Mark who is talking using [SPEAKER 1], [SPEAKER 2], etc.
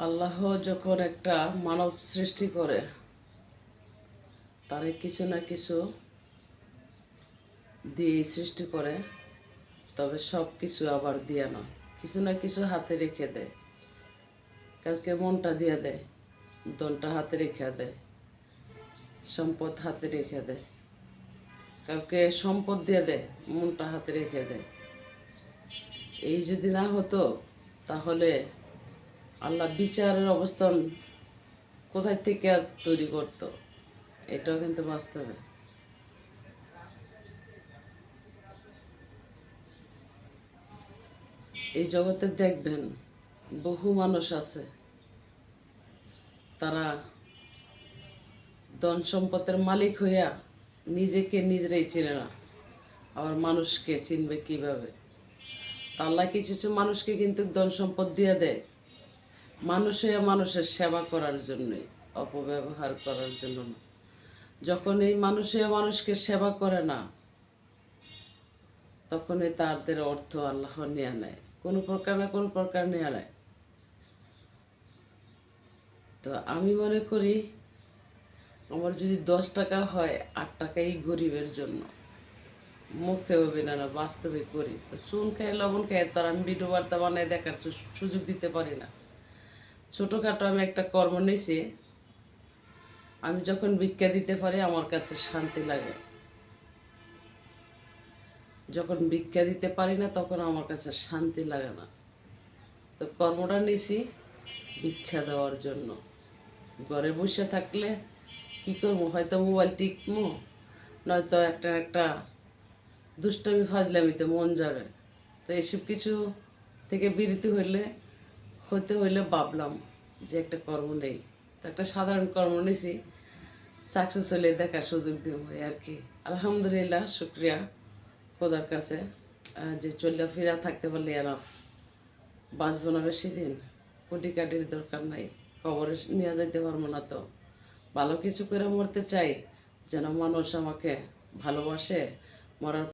[SPEAKER 1] আল্লাহ যখন একটা মানব সৃষ্টি করে তারে কিছু না কিছু দিয়ে সৃষ্টি করে, তবে সব কিছু আবার দিয়ে নয়, কিছু না কিছু হাতে রেখে দেয়। কাউকে মনটা দিয়ে দেয়, দনটা হাতে রেখে দেয়, সম্পদ হাতে রেখে দেয়। কাউকে সম্পদ দিয়ে দেয়, মনটা হাতে রেখে দেয়। এই যদি না হতো তাহলে আল্লাহ বিচারের অবস্থান কোথায় থেকে আর তৈরি করতো, এটাও কিন্তু বাস্তবে। এই জগতে দেখবেন বহু মানুষ আছে, তারা ধন সম্পদের মালিক হইয়া নিজেকে নিজেরাই চিনে না, আবার মানুষকে চিনবে কিভাবে? আল্লাহ কিছু কিছু মানুষকে কিন্তু ধন সম্পদ দিয়ে দেয় মানুষ হইয়া মানুষের সেবা করার জন্যই, অপব্যবহার করার জন্য না। যখন এই মানুষ হইয়া মানুষকে সেবা করে না, তখনই তাদের অর্থ আল্লাহ নিয়ে নেয়, কোনো প্রকার না কোনো প্রকার নিয়ে নেয়। তো আমি মনে করি, আমার যদি 10 টাকা হয়, 8 টাকাই গরিবের জন্য। মুখে অভিনয় না, বাস্তবে করি। তো চুন খাই লবণ খাই তার আমি ভিডিও বার্তা বানাই দেখার সুযোগ দিতে পারি না। ছোটোখাটো আমি একটা কর্ম নিয়েছি, আমি যখন ভিক্ষা দিতে পারি আমার কাছে শান্তি লাগে। যখন ভিক্ষা দিতে পারি না তখন আমার কাছে শান্তি লাগে না। তো কর্মটা নিয়েছি ভিক্ষা দেওয়ার জন্য। ঘরে বসে থাকলে কি করবো? হয়তো মোবাইল টিপবো, নয়তো একটা একটা দুষ্টামি ফাজলামিতে মন যাবে। তো এসব কিছু থেকে বিরতি হতে হইলে ভাবলাম যে একটা কর্ম নেই। তো একটা সাধারণ কর্ম নিয়েছি, সাকসেস হলে দেখার সুযোগ দিব আর কি। আলহামদুলিল্লাহ, শুক্রিয়া খোদার কাছে যে চলে ফিরা থাকতে পারলে এনাফ। বাঁচবো না বেশি দিন, কোটি কাটির দরকার নাই, খবরে নিয়ে যাইতে পারবো না। তো ভালো কিছু করে মরতে চাই, যেন মানুষ আমাকে ভালোবাসে, মরার